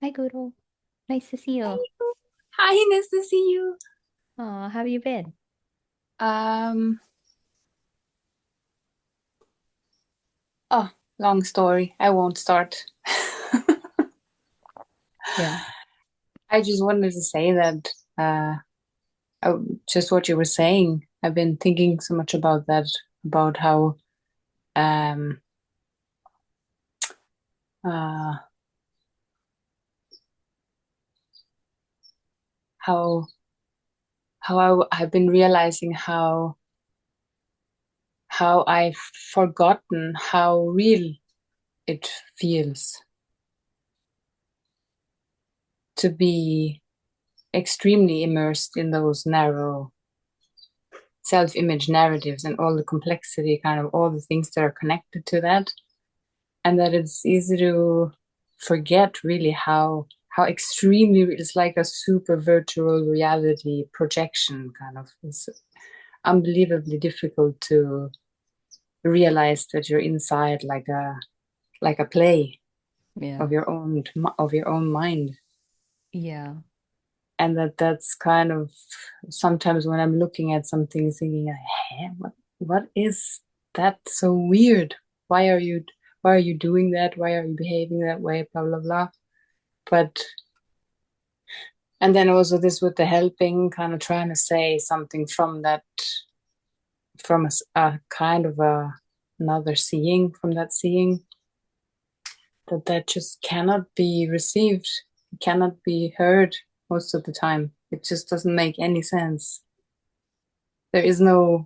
Hi, Guru. Nice to see you. Hi, nice to see you. How have you been? Um, oh, long story. I won't start. Yeah. I just wanted to say that just what you were saying. I've been thinking so much about that, about um uh how I've been realizing how I've forgotten how real it feels to be extremely immersed in those narrow self-image narratives and all the complexity, kind of all the things that are connected to that, and that it's easy to forget really how extremely it's like a super virtual reality projection. Kind of, it's unbelievably difficult to realize that you're inside like a play Yeah. of your own mind. Yeah. And that's kind of sometimes when I'm looking at something thinking, hey, what is that so weird? Why are you why are you doing that? Why are you behaving that way? Blah blah blah. But and then also this with the helping, kind of trying to say something from that, from a kind of another seeing, from that seeing, that just cannot be received, cannot be heard most of the time. It just doesn't make any sense. There is no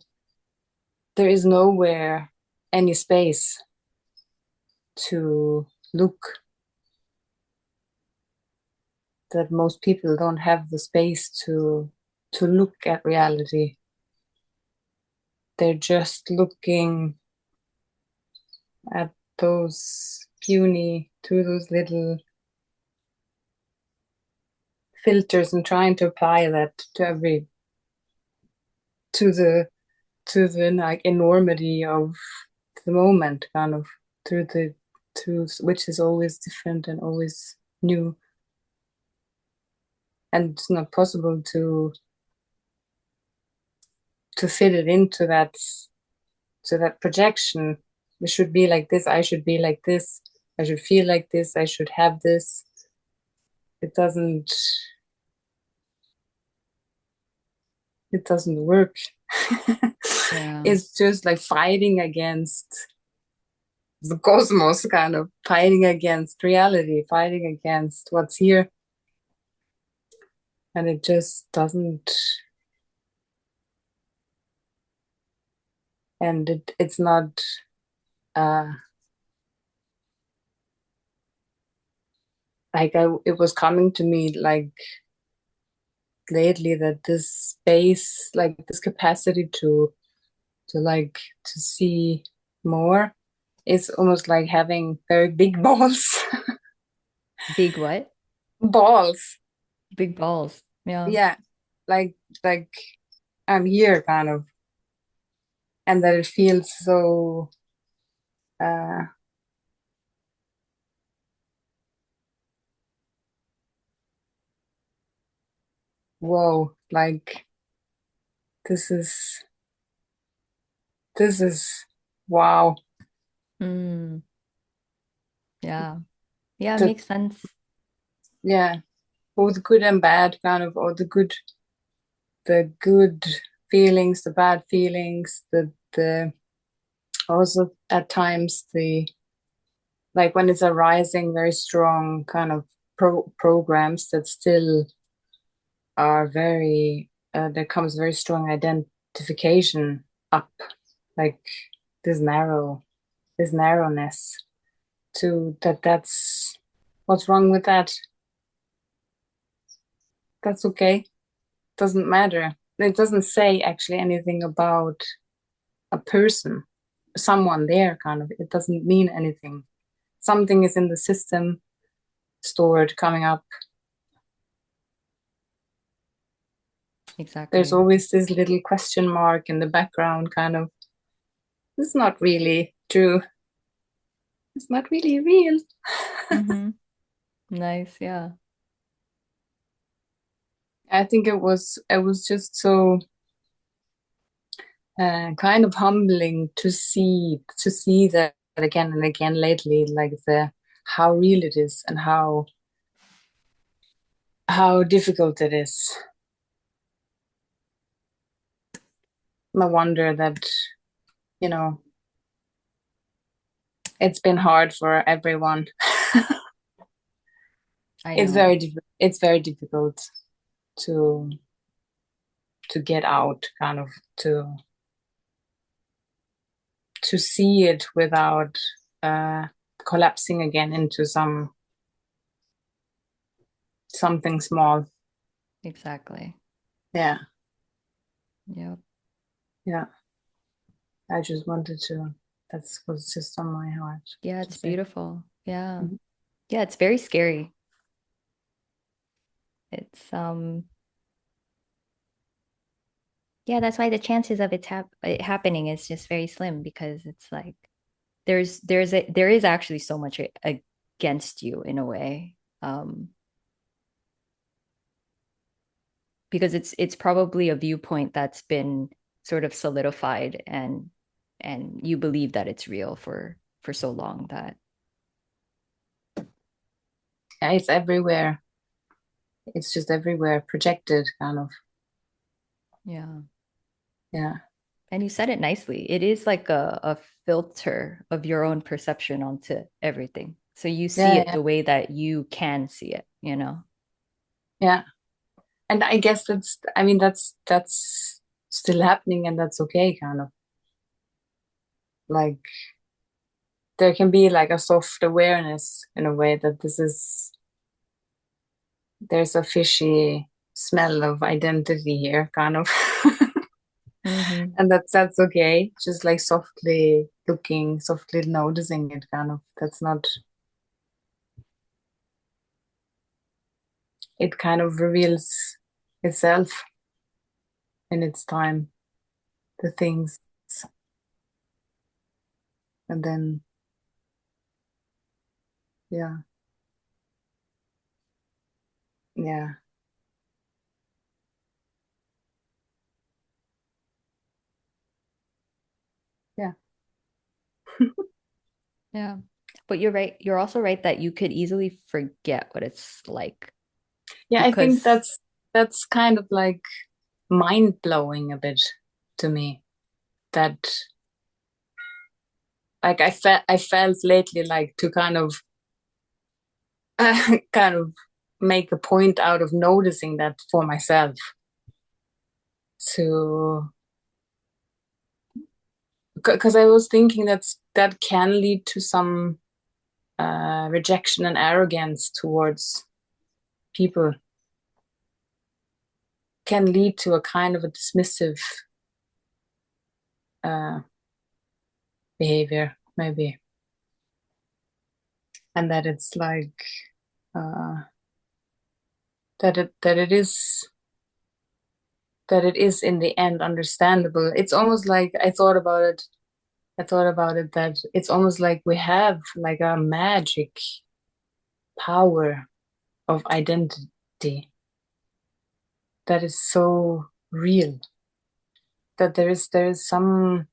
there is nowhere any space to look, that most people don't have the space to look at reality. They're just looking at those puny, through those little filters and trying to apply that to every, to the like enormity of the moment, kind of, through the, through which is always different and always new, and it's not possible to fit it into that, to that projection. It should be like this, I should be like this, I should feel like this, I should have this. It doesn't, it doesn't work. Yeah. It's just like fighting against the cosmos, kind of fighting against reality, fighting against what's here, and it just doesn't, and it's not, uh it was coming to me like lately that this space, like this capacity to like to see more, is almost like having very big balls. Big what? Balls. Big balls. Yeah. Yeah. Like like I'm here, kind of, and that it feels so uh whoa, like this is this is wow. Mm. Yeah. Yeah, The makes sense. Yeah, both good and bad, kind of, or the good feelings, the bad feelings, the also at times the, like when it's arising very strong kind of programs that still are very, there comes very strong identification up, like this narrow, this narrowness, to that, that's what's wrong with that. That's okay, doesn't matter. It doesn't say actually anything about a person, someone there, kind of, it doesn't mean anything. Something is in the system, stored, coming up. There's Exactly. always this little question mark in the background, kind of, it's not really true, it's not really real. Mm-hmm. Nice. Yeah. I think it was just so kind of humbling to see that again and again lately, like the how real it is and how difficult it is. No wonder that, you know, it's been hard for everyone. I It's know. very difficult to to get out, kind of to see it without uh collapsing again into something small. Exactly. Yeah, Yep. yeah. I just wanted to, that was just on my heart Yeah, to it's say. beautiful. Yeah. Mhm. Yeah, it's very scary. It's yeah, that's why the chances of it happening is just very slim because it's like there is actually so much against you in a way. Because it's probably a viewpoint that's been sort of solidified and you believe that it's real for so long that Yeah, it's everywhere. It's just everywhere projected, kind of. yeah. Yeah, And you said it nicely. It is like a filter of your own perception onto everything. So you see yeah, it yeah, the way that you can see it, you know? yeah. And I guess that's still happening, and that's okay, kind of. Like there can be like a soft awareness in a way that this is there's a fishy smell of identity here, kind of. Mm-hmm. And that's okay. Just like softly looking, softly noticing it, kind of. That's not, it kind of reveals itself in its time, the things. And then, yeah, yeah, yeah. Yeah. But you're right. You're also right that you could easily forget what it's like Yeah, I think because that's kind of like mind blowing a bit to me. That like I felt lately like to kind of kind of make a point out of noticing that for myself, to because I was thinking that can lead to some rejection and arrogance towards people, can lead to a kind of a dismissive uh, behavior maybe, and that it's like uh, that it is in the end understandable. It's almost like I thought about it that it's almost like we have like a magic power of identity that is so real, that there is some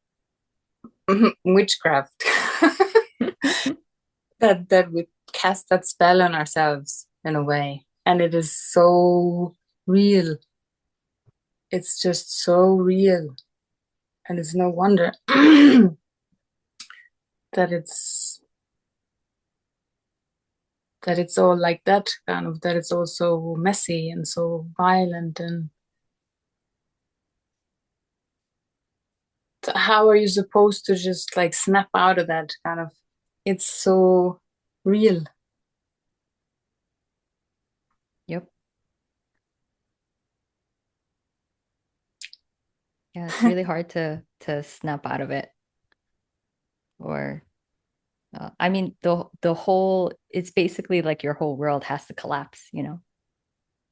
witchcraft that we cast that spell on ourselves in a way, and it is so real. It's just so real, and it's no wonder that it's all like that, kind of, that it's all so messy and so violent. And how are you supposed to just like snap out of that, kind of? It's so real. yep. Yeah, it's really hard to snap out of it or I mean the whole it's basically like your whole world has to collapse, you know,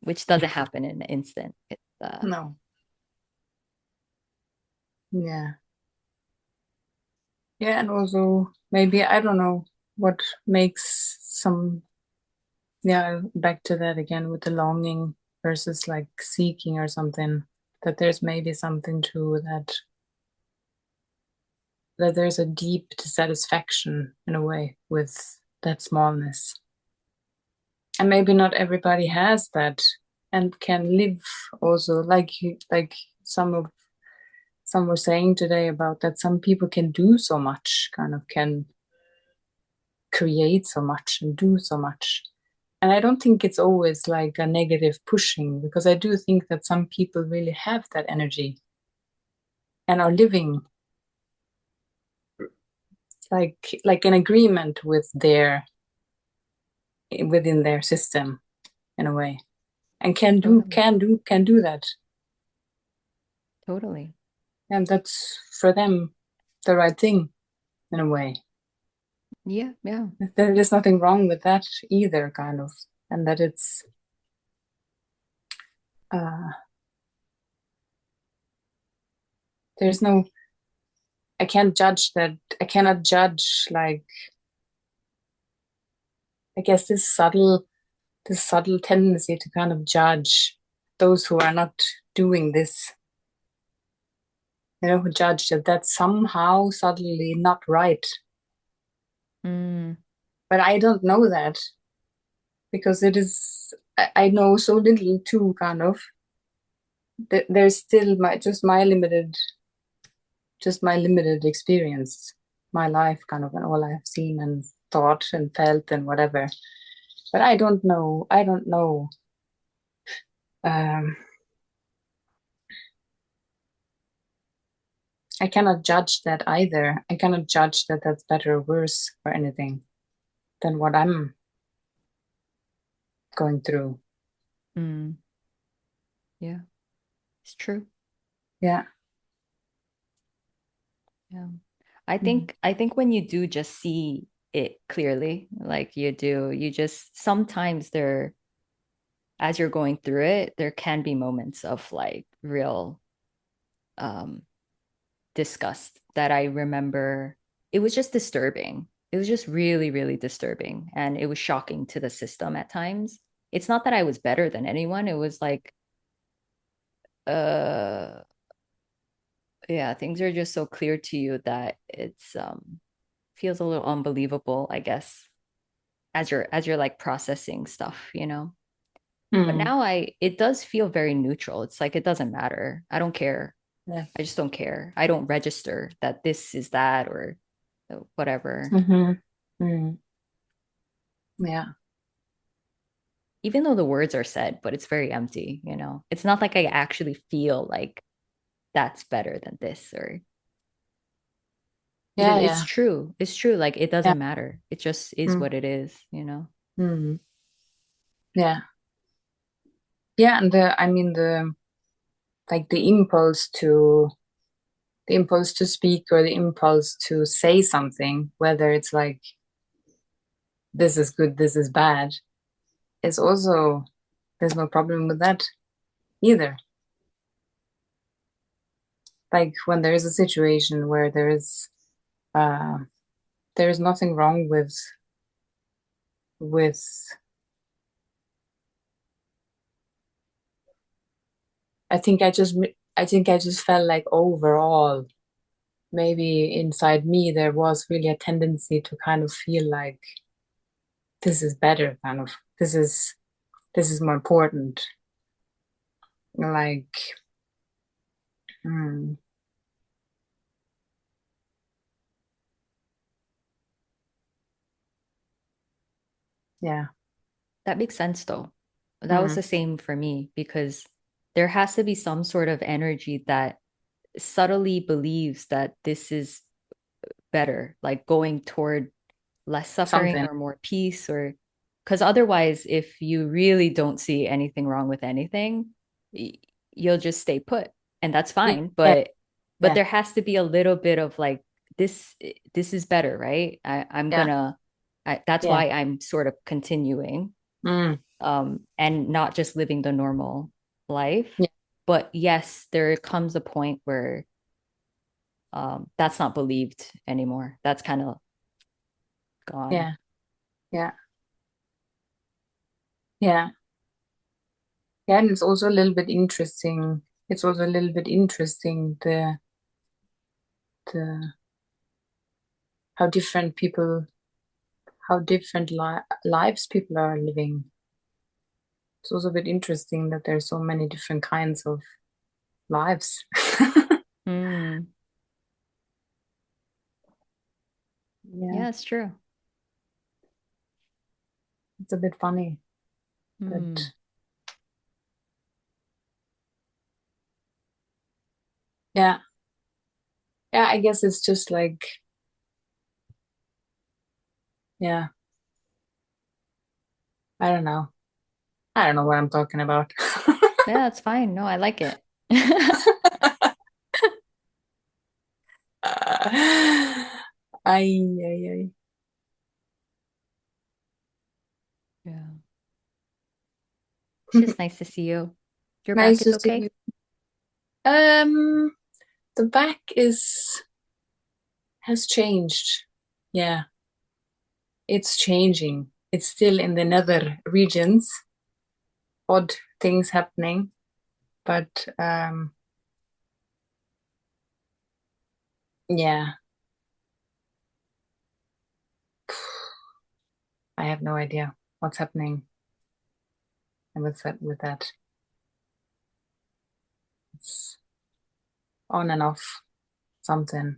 which doesn't happen in an instant. It's No. Yeah. Yeah, and also maybe I don't know what makes some Yeah, back to that again with the longing versus like seeking or something. That there's maybe something to that, that there's a deep dissatisfaction in a way with that smallness. And maybe not everybody has that and can live also like some of some were saying today about that some people can do so much, kind of can create so much and do so much. And I don't think it's always like a negative pushing, because I do think that some people really have that energy and are living like in agreement with their within their system in a way, and Totally. can do that. Totally. And that's for them the right thing in a way. Yeah, yeah. There is nothing wrong with that either, kind of. And that it's uh there's no, I can't judge that. I cannot judge like, I guess this subtle tendency to kind of judge those who are not doing this, who judge that that's somehow subtly not right. Mm, But I don't know that, because it is, I know so little too, kind of. There's still just my limited experience, my life, kind of, and all I've seen and thought and felt and whatever. But I don't know. I don't know. Um, I cannot judge that either. I cannot judge that that's better or worse or anything than what I'm going through. mm, yeah, it's true. Yeah. Yeah. Mm. I think when you do just see it clearly, like you do, you just sometimes there, as you're going through it, there can be moments of like real um disgust that I remember. It was just disturbing. It was just really, really disturbing. And it was shocking to the system at times. It's not that I was better than anyone. It was like, uh, yeah, things are just so clear to you that it's feels a little unbelievable, I guess, as you're like processing stuff, you know. But Mm. now it does feel very neutral. It's like it doesn't matter. I don't care. Yeah. I just don't care. I don't register that this is that or whatever. Mm-hmm. Mm. Yeah. Even though the words are said, but it's very empty, you know. It's not like I actually feel like that's better than this or because Yeah. it's Yeah. true. It's true. Like it Yeah. doesn't matter. It just is Mm. what it is, you know. Mm. Yeah. Yeah. And I mean, like the impulse to speak or the impulse to say something, whether it's like, this is good, this is bad, is also, there's no problem with that either. Like when there is a situation where uh there is nothing wrong with I think I think I just felt like overall maybe inside me there was really a tendency to kind of feel like this is better, kind of, this is more important, like, mm, yeah. That makes sense though. That was the Mm, same for me because there has to be some sort of energy that subtly believes that this is better, like going toward less suffering something. or more peace or because otherwise if you really don't see anything wrong with anything you'll just stay put and that's Yeah, fine yeah, but yeah, there has to be a little bit of like this is better right I'm yeah, gonna that's yeah, why I'm sort of continuing mm, and not just living the normal life yeah, but yes there comes a point where that's not believed anymore that's kind of gone yeah, yeah. Yeah. Yeah, and it's also a little bit interesting. It's also a little bit interesting the how different people, how different lives people are living. It's also a bit interesting that there's so many different kinds of lives. Mm. Yeah, Yeah, it's true. it's a bit funny, Mm. but yeah, yeah, I guess it's just like, yeah, I don't know. I don't know what I'm talking about. Yeah, it's fine. No, I like it. Ay, ay, ay. Yeah. It's just nice to see you. Your back Nice is to see okay? you. Um, the back is has changed. Yeah, it's changing. It's still in the nether regions, odd things happening, but yeah, I have no idea what's happening with that. It's on and off something.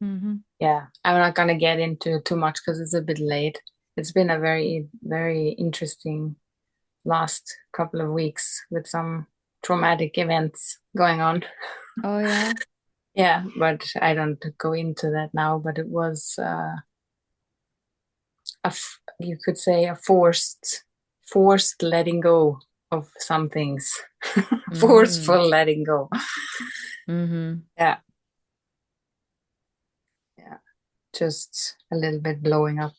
Mm-hmm. Yeah, I'm not gonna get into too much because it's a bit late. It's been a very, very interesting last couple of weeks with some traumatic events going on. Oh yeah. Yeah, but I don't go into that now. But it was you could say a forced letting go of some things, Mm. forceful letting go. Mm-hmm. Yeah, yeah, just a little bit blowing up,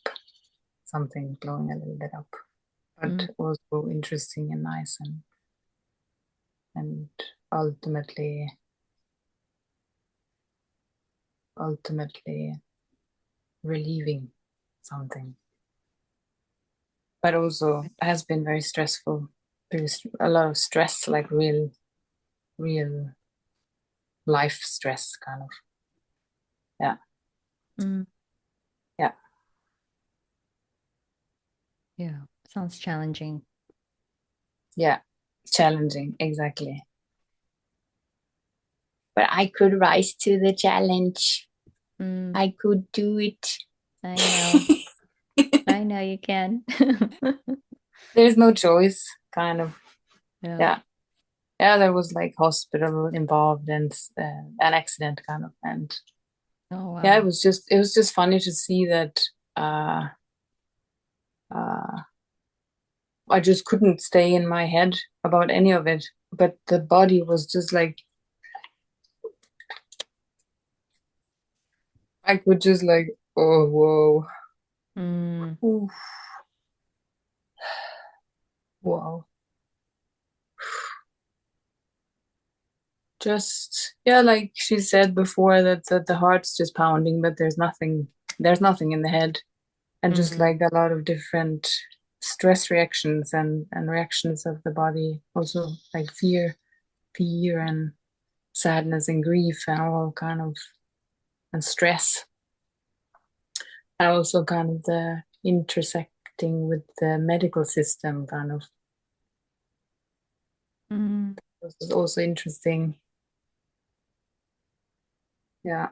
something blowing a little bit up, but Mm. also interesting and nice and ultimately ultimately relieving something. But also has been very stressful. There's a lot of stress, like real life stress, kind of. Yeah, Mm. yeah, Yeah. Sounds challenging. yeah. Challenging, exactly. But I could rise to the challenge. Mm. I could do it. I know. I know you can. There's no choice, kind of. Yeah. Yeah, yeah. There was like hospital involved and an accident, kind of, and Oh yeah, wow. it was just funny to see that. Uh, uh, I just couldn't stay in my head about any of it. But the body was just like, I could just like, oh, whoa, Mm. ooh, wow. Just, yeah, like she said before, that the heart's just pounding, but there's nothing in the head. And just Mm. like a lot of different stress reactions and reactions of the body. Also like fear and sadness and grief and all kind of, and stress. And also kind of the intersecting with the medical system kind of. Mm. This is also interesting. Yeah.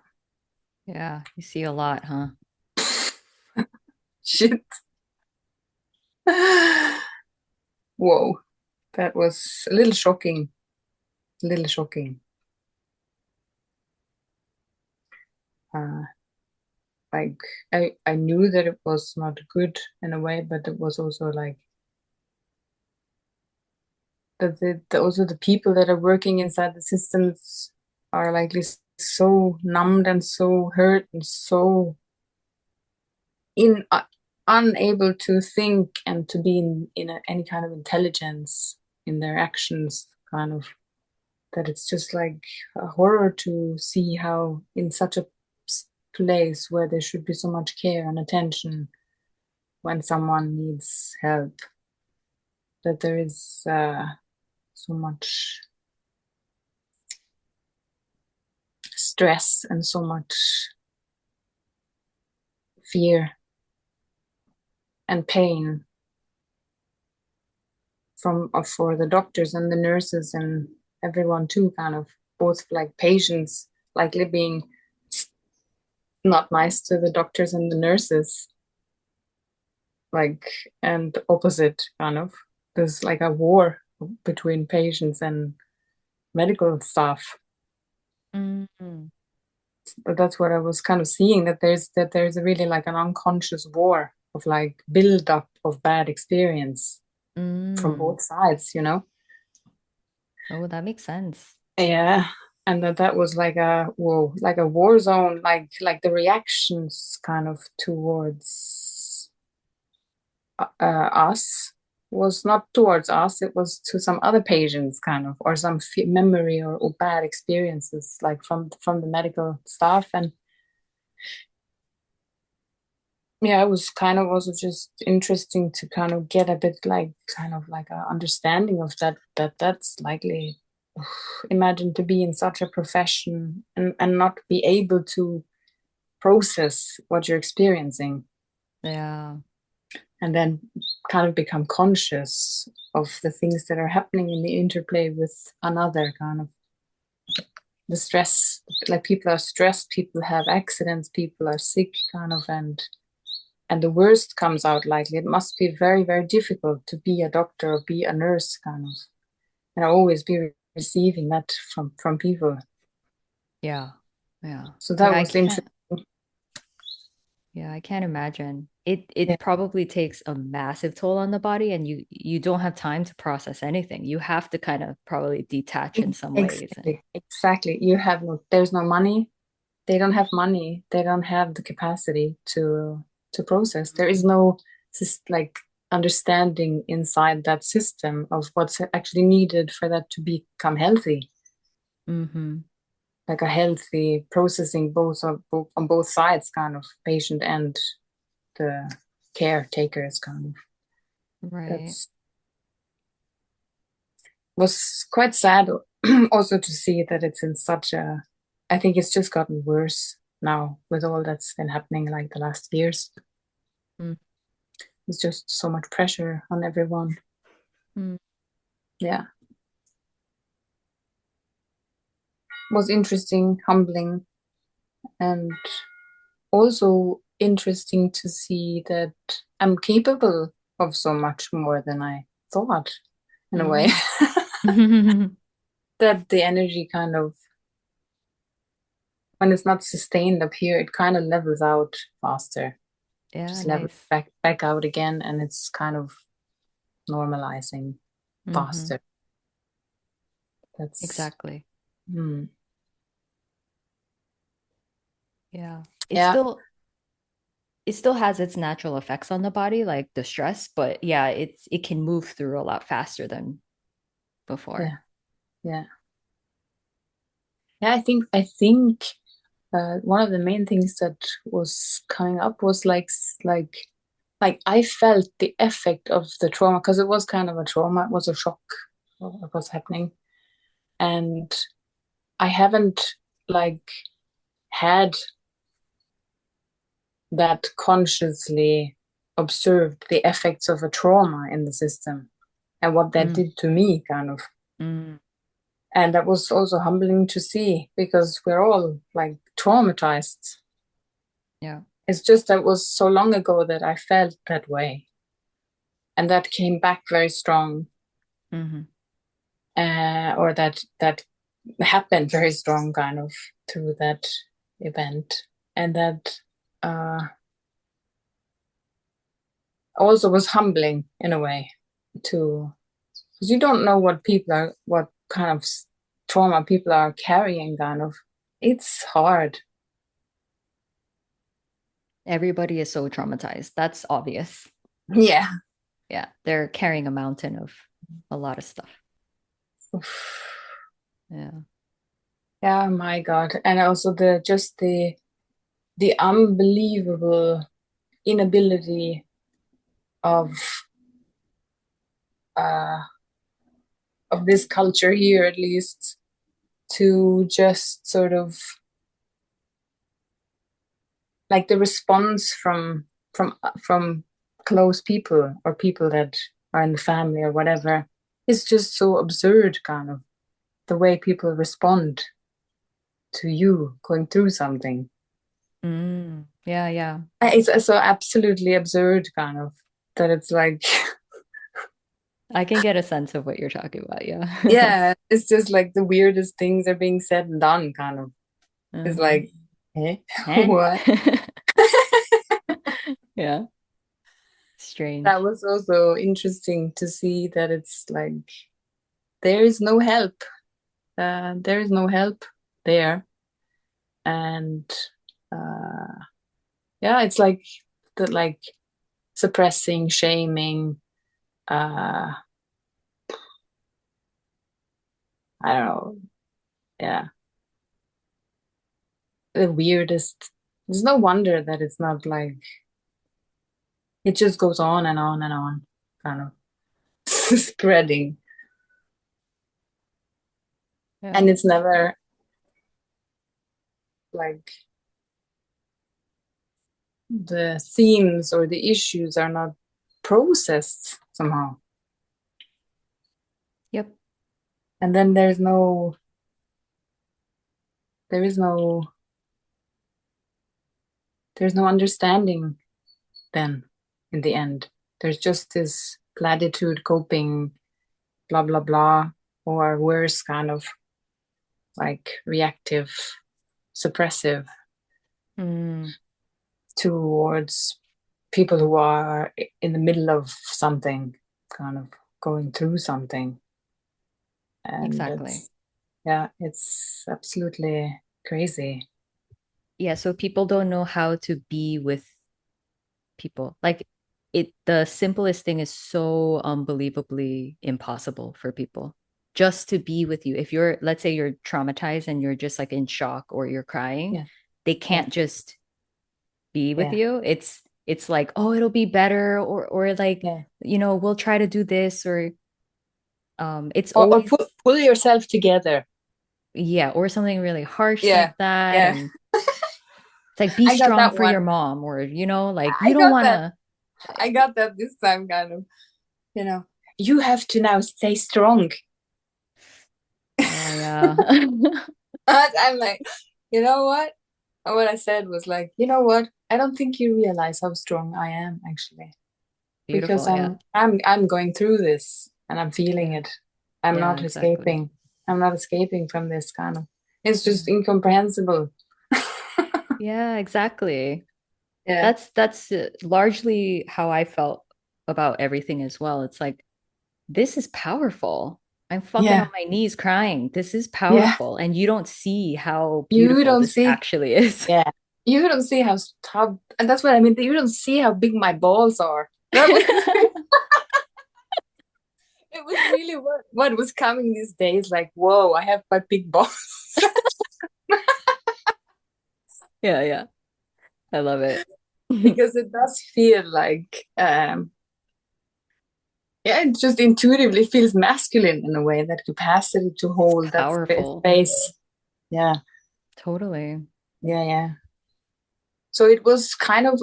Yeah. You see a lot, huh? Shit. Whoa. That was a little shocking. A little shocking. Uh, like I knew that it was not good in a way, but it was also like that also the people that are working inside the systems are likely so numbed and so hurt and so in unable to think and to be any kind of intelligence in their actions, kind of, that it's just like a horror to see how in such a place where there should be so much care and attention when someone needs help, that there is so much stress and so much fear and pain from for the doctors and the nurses and everyone too, kind of both like patients likely being not nice to the doctors and the nurses, like, and opposite kind of. There's like a war between patients and medical staff. Mm-hmm. But that's what I was kind of seeing, that there's really like an unconscious war of like build up of bad experience from Mm. both sides, you know? Oh, that makes sense. Yeah. And that was like a whoa, like a war zone, like the reactions kind of towards us was not towards us, it was to some other patients kind of, or some memory or bad experiences like from the medical staff. And yeah, it was kind of also just interesting to kind of get a bit like kind of like a understanding of that's likely, imagine to be in such a profession and not be able to process what you're experiencing, Yeah. and then kind of become conscious of the things that are happening in the interplay with another, kind of the stress, like people are stressed, people have accidents, people are sick, kind of, and the worst comes out likely. It must be very, very difficult to be a doctor or be a nurse, kind of, and always be receiving that from people. Yeah. Yeah. So Yeah, that was interesting. I can't imagine. Yeah, It probably takes a massive toll on the body and you don't have time to process anything. You have to kind of probably detach in some ways and exactly, exactly. You have no, there's no money. They don't have money. They don't have the capacity to process. There is no like understanding inside that system of what's actually needed for that to become healthy, mm-hmm. like a healthy processing both of both on both sides, kind of patient and the caretakers, kind of. Right. That's was quite sad also to see that it's in such a. I think it's just gotten worse now with all that's been happening like the last years. It's just so much pressure on everyone. Mm-hmm. Yeah, was interesting, humbling, and also interesting to see that I'm capable of so much more than I thought, in a way. Mm-hmm. That the energy kind of, when it's not sustained up here, it kind of levels out faster. Yeah, Just level nice. back out again, and it's kind of normalizing Mm-hmm. faster. That's Exactly. hmm. Yeah. Yeah, It still has its natural effects on the body, like the stress, but yeah, it can move through a lot faster than before. yeah, yeah, yeah. I think one of the main things that was coming up was like I felt the effect of the trauma, because it was kind of a trauma. It was a shock of what was happening, and I haven't like had that consciously observed the effects of a trauma in the system and what that Mm, did to me, kind of. mm, And that was also humbling to see, because we're all like traumatized. yeah. It's just that it was so long ago that I felt that way. And that came back very strong, Mm-hmm. or that happened very strong, kind of, through that event. And that also was humbling in a way, to, because you don't know what kind of trauma people are carrying, kind of. It's hard. Everybody is so traumatized. That's obvious. Yeah. Yeah, they're carrying a mountain of a lot of stuff. Yeah. Yeah, my God. And also the unbelievable inability of uh, of this culture here, at least, to just sort of like the response from close people or people that are in the family or whatever is just so absurd, kind of the way people respond to you going through something. Yeah, yeah. It's so absolutely absurd, kind of, that it's like, I can get a sense of what you're talking about. Yeah. yeah, it's just like the weirdest things are being said and done, kind of. It's Hmm. like, eh, Eh? what? Yeah. That Strange. was also interesting to see that it's like there is no help. There is no help there, and uh, yeah, it's like the like suppressing, shaming. Uh, I don't know. Yeah, the weirdest. There's no wonder that it's not like it just goes on and on and on, kind of spreading, Yeah. and it's never like the themes or the issues are not processed somehow. Yep. And then there is there's no understanding then in the end. There's just this platitude coping, blah blah blah, or worse, kind of like reactive, suppressive Mm, towards people who are in the middle of something, kind of going through something. And exactly. it's, yeah, it's absolutely crazy. Yeah, so people don't know how to be with people. Like the simplest thing is so unbelievably impossible for people just to be with you. If you're, let's say you're traumatized and you're just like in shock or you're crying, Yeah, they yeah, can't just be with yeah, you. It's like, oh, it'll be better or like, yeah. we'll try to do this or it's Or always pull yourself together. yeah, or something really harsh Yeah, like that yeah. and it's like be I got strong that for your one. mom or like you I don't got want that. to I got that this time, kind of. You know, you have to now stay strong. oh yeah. I'm like, you know what? And what I said was like, you know what? I don't think you realize how strong I am, actually, because Beautiful, yeah. I'm going through this and I'm feeling Yeah. it. I'm Yeah, not exactly. escaping. I'm not escaping from this, kind of. It's Yeah. just incomprehensible. Yeah, exactly. Yeah, That's largely how I felt about everything as well. It's like this is powerful. I'm fucking on yeah, my knees crying. This is yeah. powerful and you don't see how You beautiful don't this see. actually is. Yeah. You don't see how, and that's what I mean. You don't see how big my balls are. That was the thing. It was really what was coming these days. Like, whoa, I have quite big balls. Yeah, yeah. I love it. Because it does feel like, yeah, it just intuitively feels masculine in a way. That capacity to It's hold that powerful. space. Yeah, Totally. yeah, yeah. So it was kind of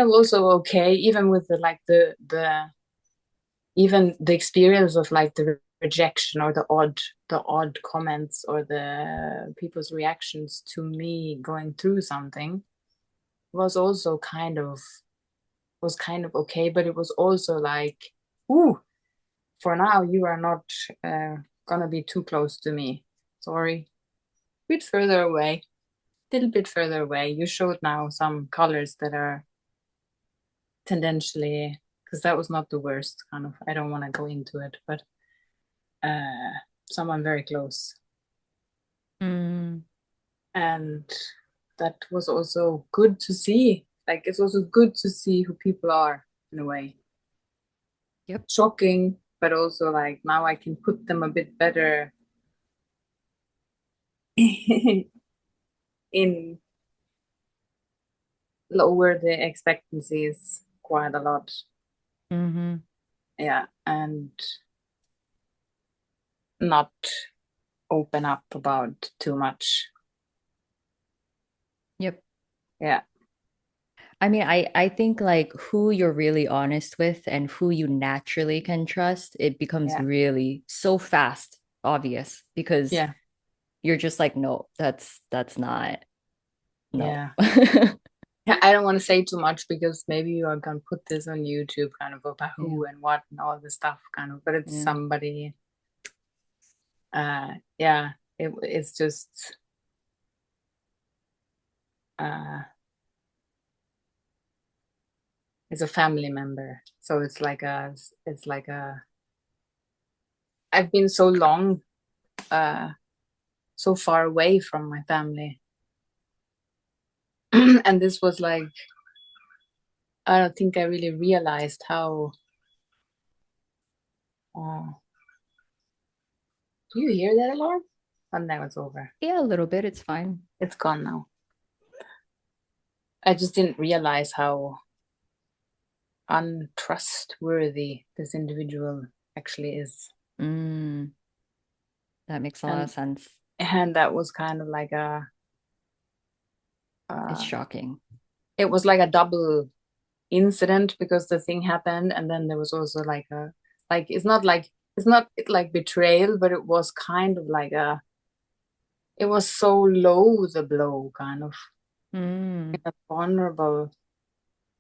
also okay, even with the like the even the experience of like the rejection or the odd comments or the people's reactions to me going through something was also kind of okay, but it was also like, ooh, for now you are not gonna be too close to me, sorry, a bit further away, little bit further away. You showed now some colors that are tendentially, because that was not the worst, kind of, I don't want to go into it, but uh, someone very close. Mm, And that was also good to see. Like, it's also good to see who people are in a way. yep. Shocking, but also like now I can put them a bit better in, lower the expectancies quite a lot. Hmm. Yeah. And not open up about too much. Yep. Yeah, I mean, I think like who you're really honest with and who you naturally can trust, it becomes yeah, really so fast obvious because yeah, you're just like, no, that's not no. yeah. Yeah, I don't want to say too much because maybe you are gonna put this on YouTube, kind of about Yeah. who and what and all the stuff, kind of. But it's Yeah. somebody. Yeah, it's just. Uh, it's a family member, so it's like a. I've been so long, uh, so far away from my family, and this was like I don't think I really realized how. Uh, do you hear that alarm? And now it's over. Yeah, a little bit, it's fine. It's gone now. I just didn't realize how untrustworthy this individual actually is. Mm, that makes a lot of And sense. that was kind of like It's uh shocking. it was like a double incident because the thing happened and then there was also like a like it's not like betrayal, but it was kind of like a it was so low the blow kind of Mm, vulnerable,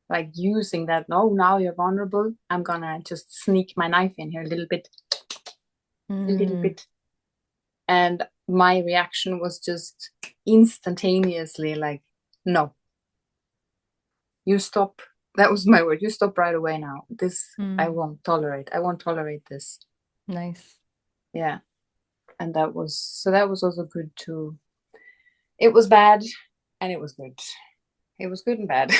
like using that, no, now you're vulnerable, I'm gonna just sneak my knife in here a little mm, bit. And my reaction was just instantaneously like, no, you stop. That was my word. You stop right away now. This I mm. won't tolerate. I won't tolerate this. Nice. Yeah. And that was so that was also good too. It was bad and it was good. It was good and bad.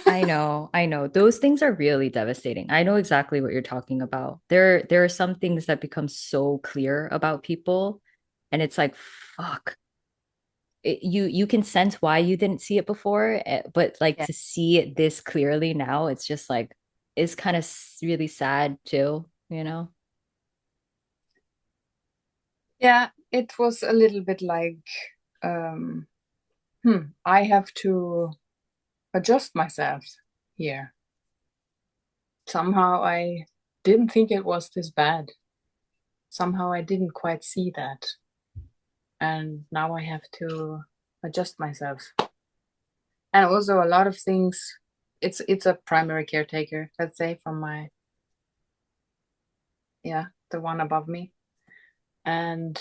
I know, I know. Those things are really devastating. I know exactly what you're talking about. There are some things that become so clear about people, and it's like, fuck. You can sense why you didn't see it before, but like Yeah. to see it this clearly now, it's just like it's kind of really sad too, you know? Yeah, it was a little bit like um I have to adjust myself here. Somehow I didn't think it was this bad. Somehow I didn't quite see that. And now I have to adjust myself. And also a lot of things, it's a primary caretaker, let's say, from my yeah, the one above me. And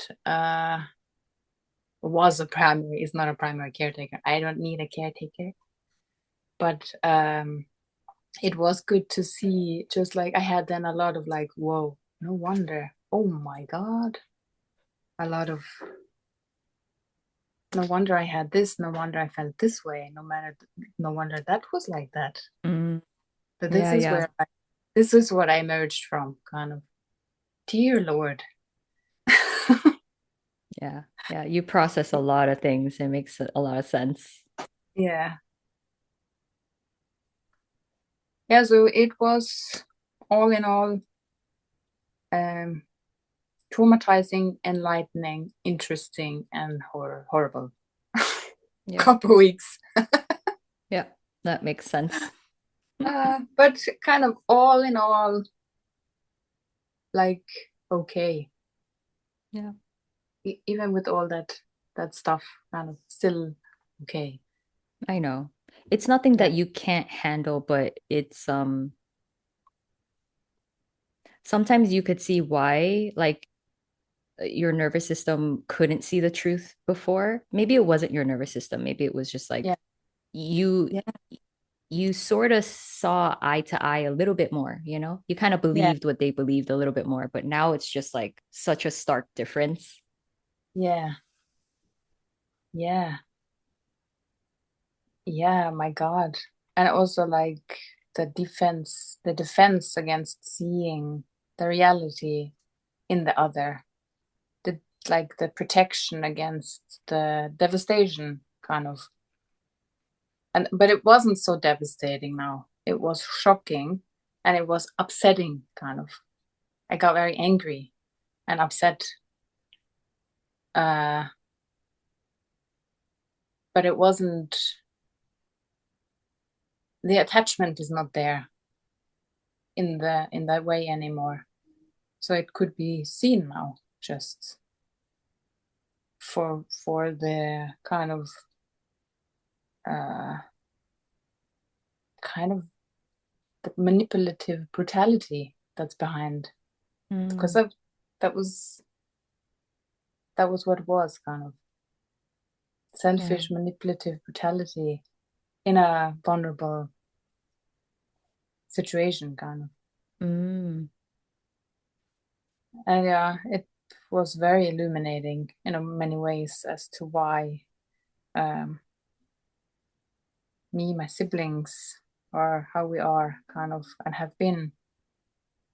was a primary, is not a primary caretaker. I don't need a caretaker. But it was good to see, just like I had then a lot of like, whoa, no wonder. Oh my God. A lot of no wonder I had this, no wonder I felt this way, no wonder that was like that. Mm, But yeah, yeah, this is what I emerged from, kind of. Dear Lord. yeah, yeah. You process a lot of things. It makes a lot of sense. Yeah. Yeah, so it was all in all um traumatizing, enlightening, interesting, and horrible. Yeah, Couple weeks. yeah, that makes sense. But kind of all in all, like okay. Yeah, Even with all that stuff, kind of still okay. I know. It's nothing Yeah. that you can't handle, but it's sometimes you could see why, like your nervous system couldn't see the truth before. Maybe it wasn't your nervous system. Maybe it was just like Yeah. you Yeah. you sort of saw eye to eye a little bit more, you know? You kind of Yeah. believed what they believed a little bit more, but now it's just like such a stark difference. Yeah. Yeah. Yeah, my God. And also like the defense against seeing the reality in the other, the like the protection against the devastation, kind of. And but it wasn't so devastating now. It was shocking and it was upsetting, kind of. I got very angry and upset. uh, but it wasn't, the attachment is not there in that way anymore. So it could be seen now, just for the uh, kind of the manipulative brutality that's behind, because Mm, of that was that was what it was, kind of yeah. selfish manipulative brutality in a vulnerable situation, kind of. Mm, And yeah, it was very illuminating in many ways as to why um, me, my siblings, are how we are, kind of, and have been,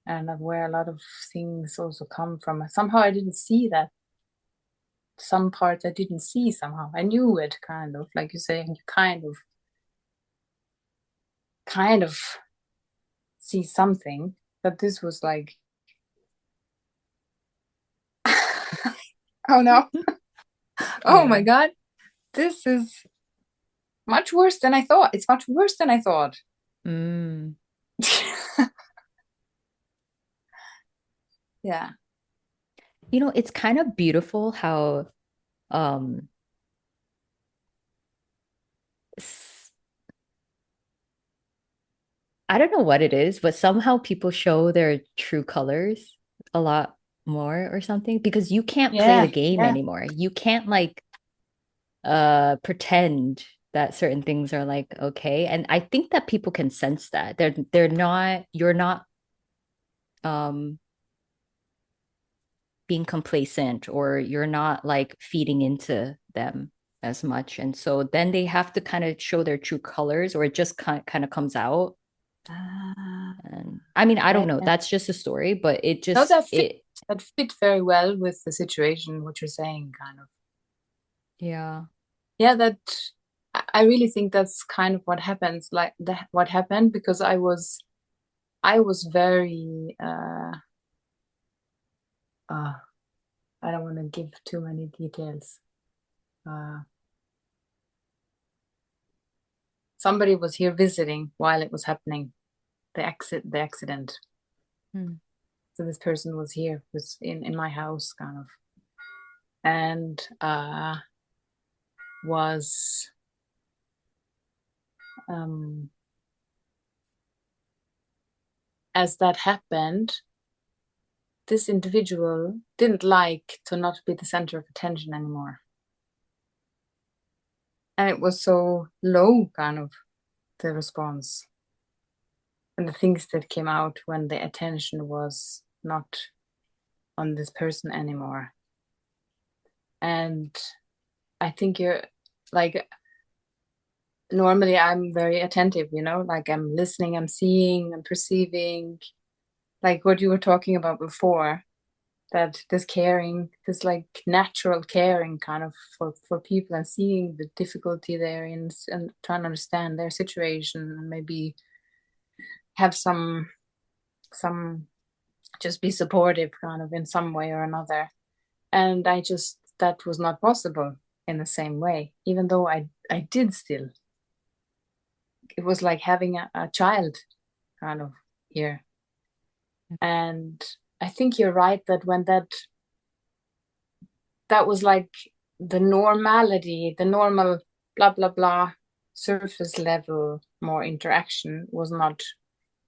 and where a lot of things also come from. Somehow I didn't see that. Some parts I didn't see somehow. I knew it, kind of, like you say, and you kind of see something, but this was like, oh no, oh my yeah. God, this is much worse than I thought. It's much worse than I thought. Mm. Yeah. It's kind of beautiful how um s- I don't know what it is, but somehow people show their true colors a lot more or something because you can't play the Yeah. game Yeah. anymore. You can't like pretend that certain things are like okay. And I think that people can sense that. They're not you're not um being complacent or you're not like feeding into them as much. And so then they have to kind of show their true colors or it just kind of comes out. Ah, And I mean, I yeah, don't know. yeah. That's just a story, but it No, just it that fit very well with the situation, what you're saying, kind of. yeah. Yeah, that I really think that's kind of what happens, like that what happened, because I was very uh I don't want to give too many details. Uh Somebody was here visiting while it was happening, the accident. Hmm. So this person was here, was in my house, kind of, and was um as that happened, this individual didn't like to not be the center of attention anymore. And it was so low, kind of, the response and the things that came out when the attention was not on this person anymore. And I think you're like, normally I'm very attentive, like I'm listening, I'm seeing, I'm perceiving, like what you were talking about before, that this caring, this like natural caring kind of for people and seeing the difficulty they're in and trying to understand their situation and maybe have some just be supportive kind of in some way or another. And I just that was not possible in the same way, even though I did still. It was like having a child kind of here. And I think you're right that when that was like the normality, the normal blah blah blah surface level more interaction was not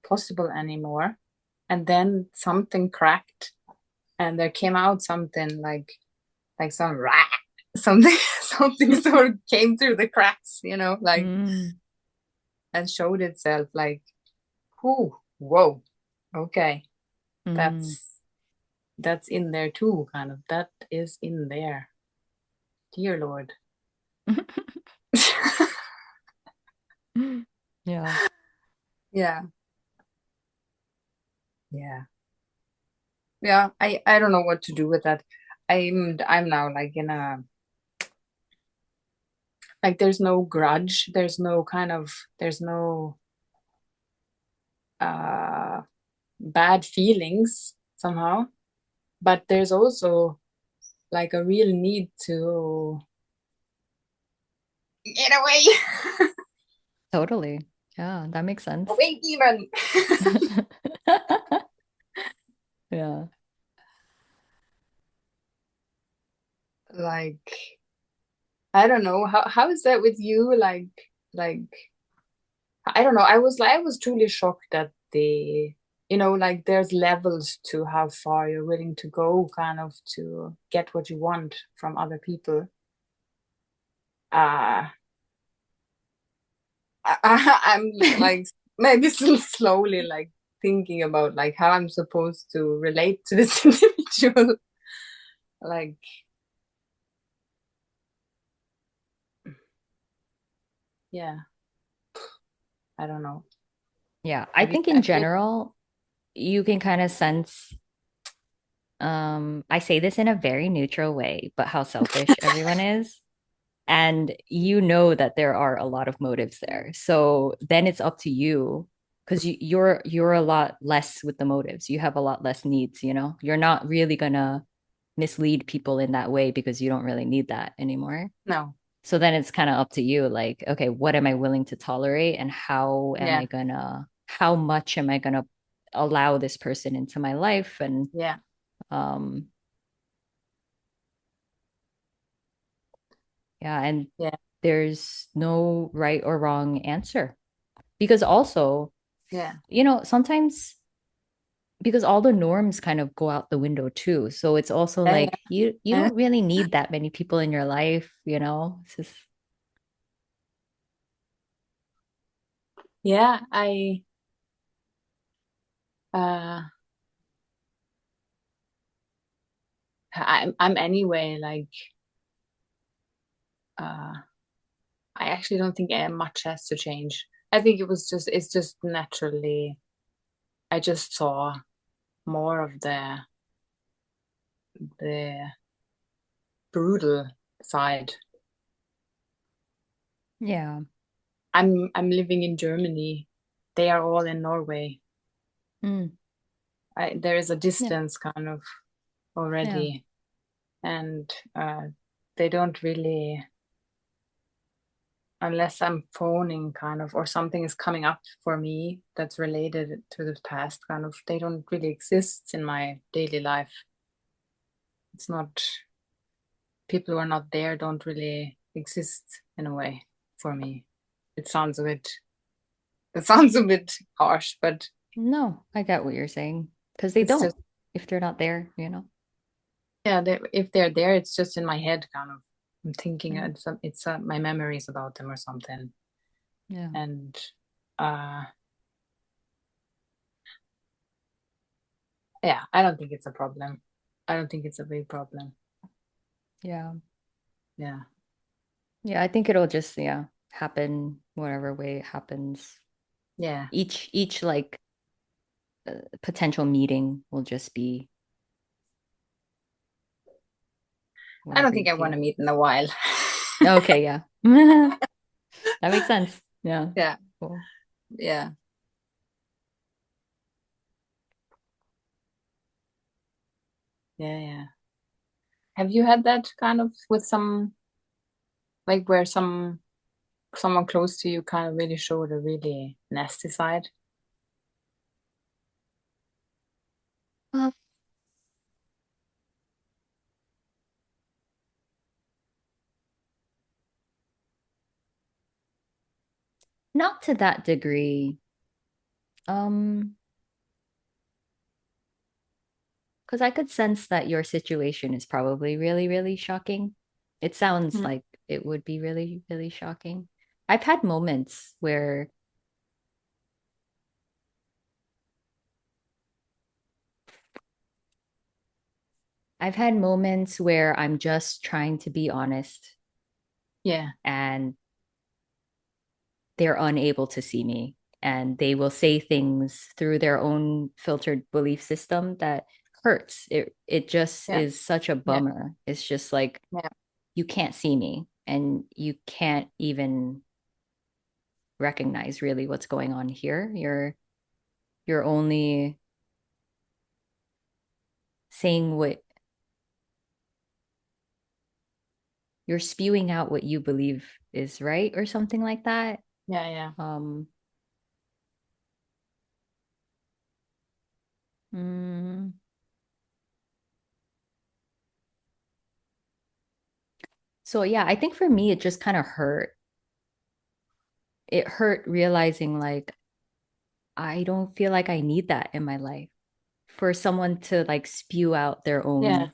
possible anymore. And then something cracked and there came out something like some rah, something something sort of came through the cracks, like, Mm, and showed itself like, whoa, okay, mm. that's in there too, kind of, that is in there, dear Lord. Yeah. Yeah, yeah, yeah. I don't know what to do with that. I'm now like in a, like, there's no grudge, there's no uh bad feelings somehow, but there's also like a real need to get away, Totally. Yeah, that makes sense. away demon. Yeah. Like I don't know how is that with you? Like I don't know. I was truly shocked that like there's levels to how far you're willing to go, kind of to get what you want from other people. Uh I'm like maybe still slowly like thinking about like how I'm supposed to relate to this individual. Like, yeah, I don't know. Yeah. I Have you think in general, you can kind of sense, I say this in a very neutral way, but how selfish everyone is. And you know that there are a lot of motives there. So then it's up to you because you're a lot less with the motives. You have a lot less needs, you know. You're not really gonna mislead people in that way because you don't really need that anymore. no. So then it's kind of up to you, like, okay, what am I willing to tolerate and Yeah, how much am I gonna allow this person into my life? And yeah, um yeah, and yeah, there's no right or wrong answer. Because also, yeah, sometimes because all the norms kind of go out the window too. So it's also yeah, like you yeah. don't really need that many people in your life. It's just Yeah, uh I'm anyway like uh I actually don't think much has to change. I think it's just naturally I just saw more of the brutal side. yeah. I'm living in Germany. They are all in Norway. Mm, There is a yeah. distance kind of Yeah. already, and they don't really, unless I'm phoning kind of, or something is coming up for me that's related to the past, kind of, they don't really exist in my daily life. It's not, people who are not there don't really exist in a way for me. It sounds a bit, it sounds a bit harsh, but No, I get what you're saying. Because they it's don't just, if they're not there. yeah, if they're there, it's just in my head, kind of. I'm thinking Mm, it's my memories about them or something, yeah. and uh, yeah, I don't think it's a problem. I don't think it's a big problem. Yeah. Yeah, Yeah, I think it'll just, yeah, happen whatever way it happens. yeah. Each like potential meeting will just be I don't whatever you think I want to feel. meet in a while. Okay, yeah. That makes sense. Yeah. Yeah, Cool. yeah, yeah, yeah. Have you had that kind of with some like where someone close to you kind of really showed a really nasty side? Well, not to that degree. Um, because I could sense that your situation is probably really, really shocking. It sounds Mm. like it would be really, really shocking. I've had moments where I'm just trying to be honest Yeah, and they're unable to see me and they will say things through their own filtered belief system that hurts. It just yeah, is such a yeah, bummer. It's just like yeah. you can't see me and you can't even recognize really what's going on here. You're only saying what you're spewing out what you believe is right or something like that. Yeah, yeah. Um, mm, so yeah, I think for me, it just kind of hurt. It hurt realizing like I don't feel like I need that in my life for someone to like spew out their Yeah, own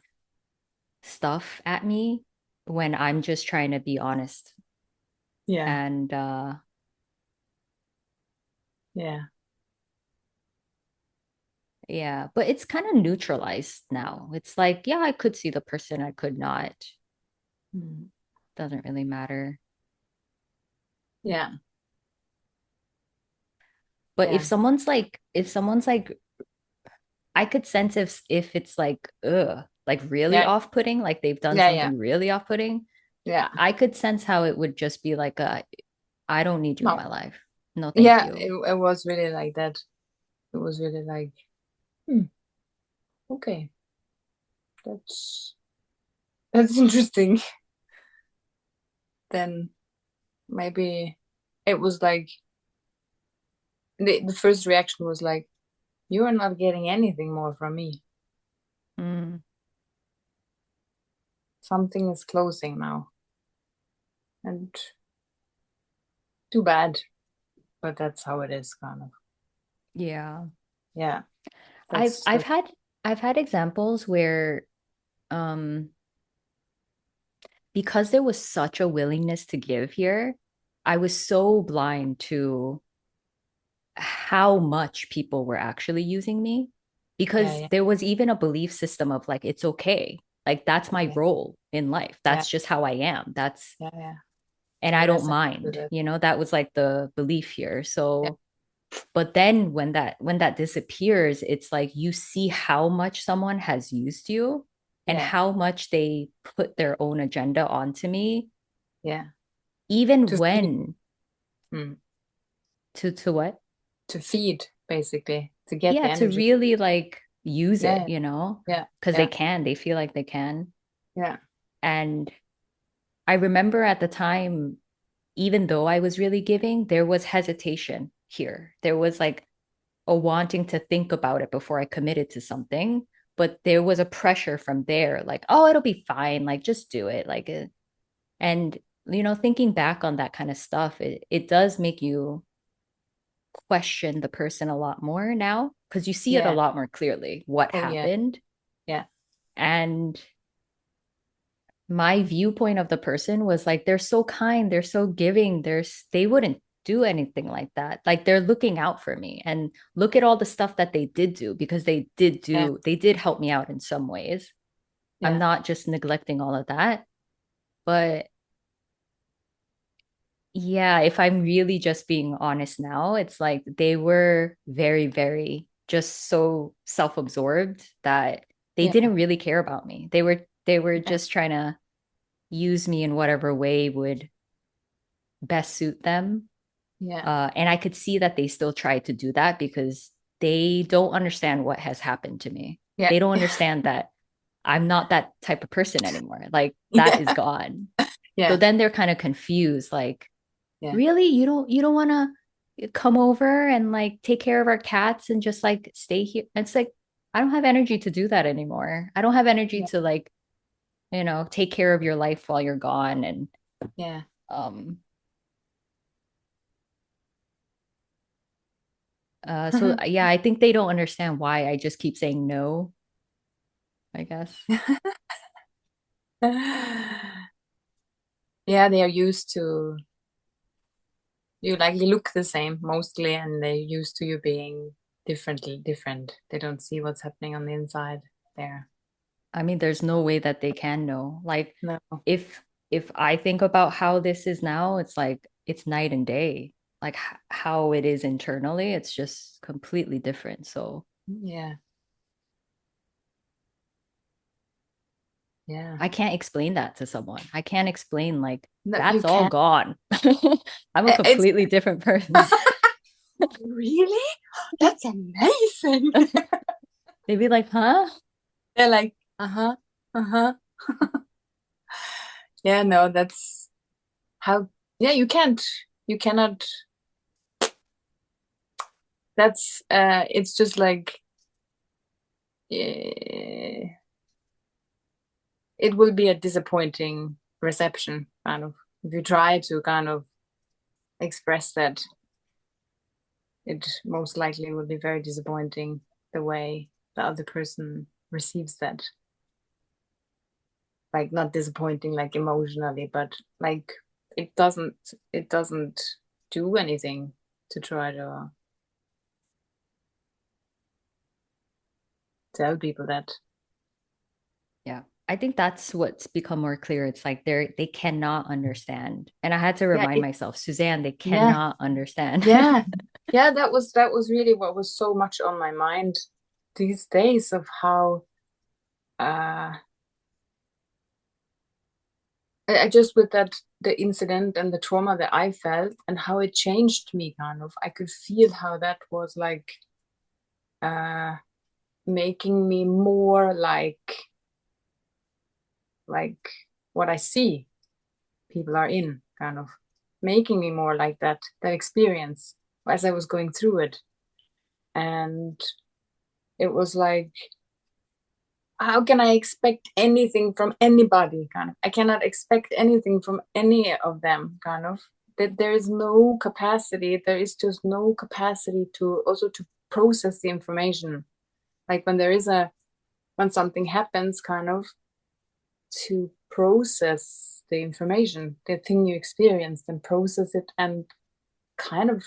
stuff at me when I'm just trying to be honest. yeah, And yeah. yeah, but it's kind of neutralized now. It's like, yeah, I could see the person, I could not. Mm. Doesn't really matter. Yeah, But yeah, if someone's like, I could sense if it's like really yeah, off-putting, like they've done yeah, yeah, something really off-putting. yeah. I could sense how it would just be like I don't need you in No, my life. No, thank yeah, you. it was really like that. It was really like, hmm, okay, that's that's interesting. Then maybe it was like the first reaction was like, you are not getting anything more from me. Mm, Something is closing now. And too bad, but that's how it is, kind of. yeah. Yeah, I've that's I've that. had I've had examples where um because there was such a willingness to give here, I was so blind to how much people were actually using me Yeah, because yeah, there was even a belief system of like it's okay. Like that's my yeah, role in life. yeah, That's just how I am. That's yeah, yeah. and I I don't resonate with mind. it. That was like the belief here. Yeah, So but then when that disappears, it's like you see how much someone has used you and yeah, how much they put their own agenda onto me, yeah. even To feed, when mm, to what? to feed, basically, to get the Yeah, to energy. really like use it, Yeah, yeah, because yeah, they feel like they can. yeah, And I remember at the time, even though I was really giving, there was hesitation here. There was like a wanting to think about it before I committed to something. But there was a pressure from there, like, oh, it'll be fine. Like, just do it. And, thinking back on that kind of stuff, it does make you question the person a lot more now because you see it a yeah. lot more clearly what Oh, yeah, happened. yeah, And my viewpoint of the person was like, they're so kind, they're so giving, they wouldn't do anything like that. Like they're looking out for me and look at all the stuff that they did do because yeah, they did help me out in some ways. I'm yeah, not just neglecting all of that. But yeah, if I'm really just being honest now, it's like they were very, very just so self-absorbed that they yeah, didn't really care about me. They were yeah, just trying to use me in whatever way would best suit them. yeah, And I could see that they still try to do that because they don't understand what has happened to me. yeah, They don't understand that I'm not that type of person anymore. Like that is yeah, gone. So yeah, then they're kind of confused, like, yeah, really? You don't want to come over and like take care of our cats and just like stay here? It's like I don't have energy to do that anymore. I don't have energy yeah, to like, take care of your life while you're gone. And yeah. um so yeah, I think they don't understand why I just keep saying no, I guess. Yeah, they are used to you, like you look the same mostly, and they're used to you being different. They don't see what's happening on the inside there. I mean, there's no way that they can know. Like No. if if I think about how this is now, it's like it's night and day. Like how it is internally, it's just completely different. So Yeah, yeah. I can't explain that to someone. I can't explain like No, you that's all can't. gone. I'm a It's completely different person. really? That's amazing. They'd be like, huh? They're like, uh-huh, uh-huh. Yeah, no, that's how, yeah, you cannot, that's, it's just like, it will be a disappointing reception, kind of. If you try to kind of express that, it most likely will be very disappointing the way the other person receives that. Like not disappointing like emotionally, but like it doesn't do anything to try to tell people that. Yeah. I think that's what's become more clear. It's like they cannot understand. And I had to Yeah, remind myself, Suzanne, they yeah, cannot understand. yeah, yeah. That was really what was so much on my mind these days of how uh I just with that the incident and the trauma that I felt and how it changed me kind of. I could feel how that was like uh making me more like what I see people are in, kind of making me more like that experience as I was going through it. And it was like, how can I expect anything from anybody? Kind of, I cannot expect anything from any of them, kind of. That there is no capacity, there is just no capacity to also to process the information. Like when something happens, kind of to process the information, the thing you experienced, and process it and kind of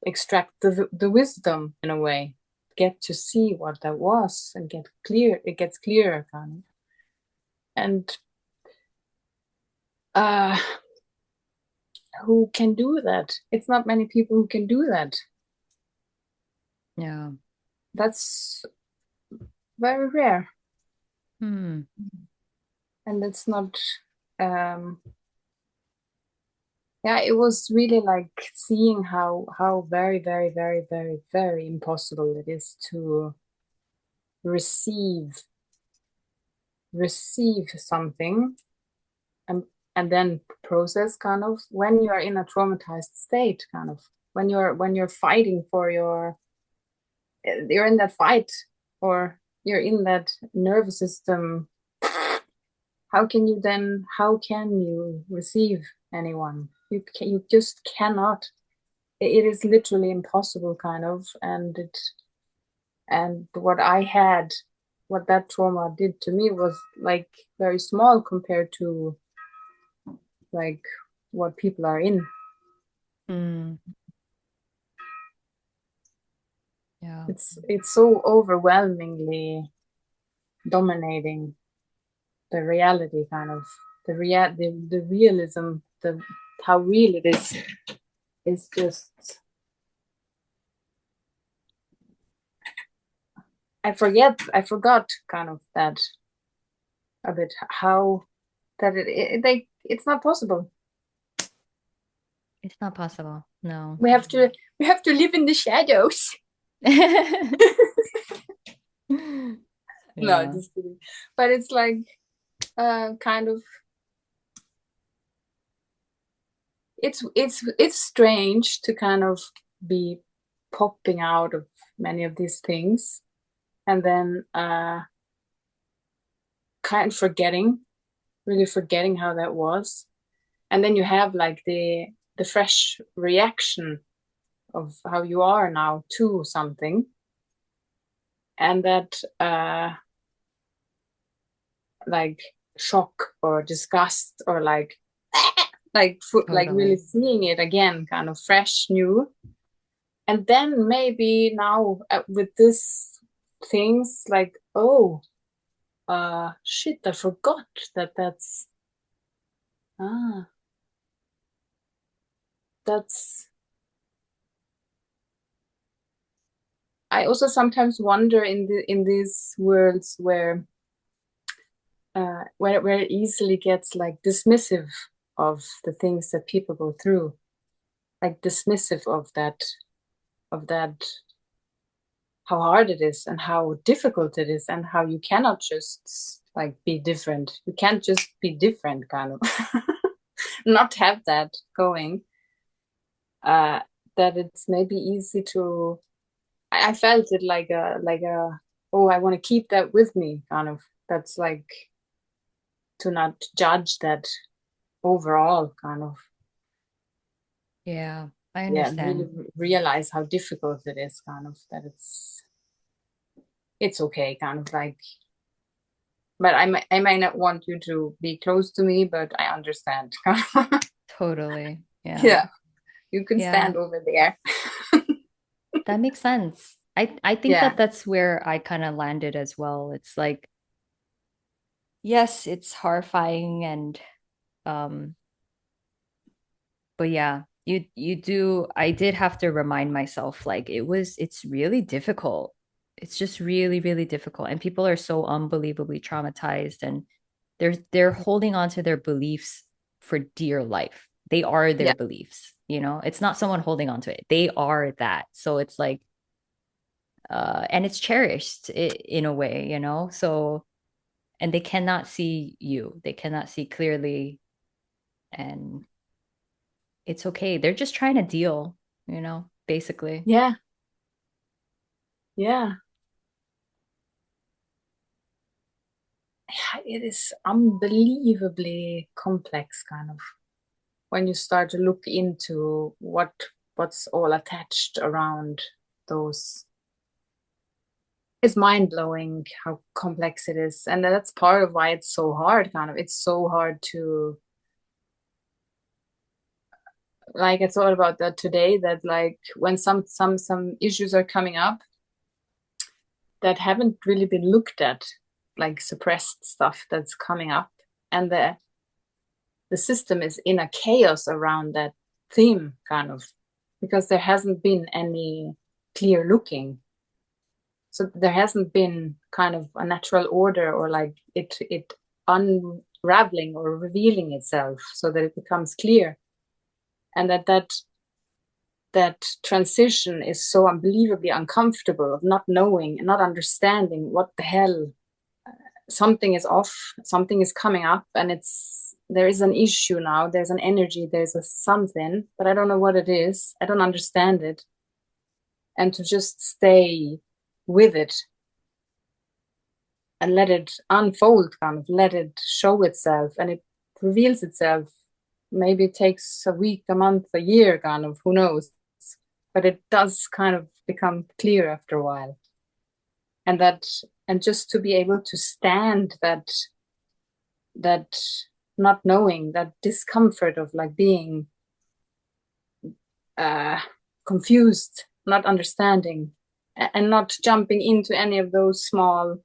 extract the wisdom in a way, get to see what that was and get clear. It gets clearer, kind of. And uh, who can do that? It's not many people who can do that. Yeah. That's very rare, Hmm. and it's not. Um, yeah, it was really like seeing how very very very very very impossible it is to receive receive something and and then process, kind of, when you're in a traumatized state, kind of when you're fighting for you're in that fight, or you're in that nervous system. How can you receive anyone? You just cannot. It is literally impossible, kind of. And what that trauma did to me was like very small compared to like what people are in. Hmm. Yeah. It's so overwhelmingly dominating the reality, kind of the realism, the how real it is just. I forgot kind of that a bit, how that like it's not possible. It's not possible. No. We have to we have to live in the shadows. No, Yeah. just kidding. But it's like kind of, it's strange to kind of be popping out of many of these things, and then kind of really forgetting how that was, and then you have like the fresh reaction of how you are now to something, and that like shock or disgust, or like really Totally. seeing it again, kind of fresh new. And then maybe now with this things like, oh, shit, I forgot ah that's I also sometimes wonder in these worlds where it easily gets like dismissive of the things that people go through, like dismissive of that how hard it is and how difficult it is and how you cannot just like be different. You can't just be different, kind of. Not have that going. Uh, that it's maybe easy to. I felt it like a oh, I want to keep that with me, kind of. That's like to not judge that overall, kind of. Yeah, I Yeah, really understand. realize how difficult it is, kind of, that it's okay, kind of like. But I may not want you to be close to me, but I understand. Totally. Yeah. Yeah, you can Yeah. stand over there. That makes sense. I think Yeah, that that's where I kind of landed as well. It's like, yes, it's horrifying and um but yeah, you do I did have to remind myself like it's really difficult. It's just really, really difficult. And people are so unbelievably traumatized and they're holding on to their beliefs for dear life. They are their yeah, beliefs, you know? It's not someone holding on to it. They are that. So it's like and it's cherished in a way, you know? So and they cannot see you. They cannot see clearly and it's okay. They're just trying to deal, you know, basically. yeah, yeah. It is unbelievably complex, kind of, when you start to look into what's all attached around those. It's mind blowing how complex it is, and that's part of why it's so hard. Kind of, it's so hard to, like, I thought about that today. That like when some issues are coming up that haven't really been looked at, like suppressed stuff that's coming up, and the system is in a chaos around that theme, kind of, because there hasn't been any clear looking. So there hasn't been kind of a natural order, or like it unraveling or revealing itself so that it becomes clear. And that transition is so unbelievably uncomfortable, of not knowing and not understanding what the hell. Something is off, something is coming up, and there is an issue now, there's an energy, there's a something, but I don't know what it is, I don't understand it. And to just stay with it and let it unfold, kind of let it show itself, and it reveals itself. Maybe it takes a week, a month, a year, kind of, who knows, but it does kind of become clear after a while. And that, and just to be able to stand that not knowing, that discomfort of like being uh confused, not understanding, and not jumping into any of those small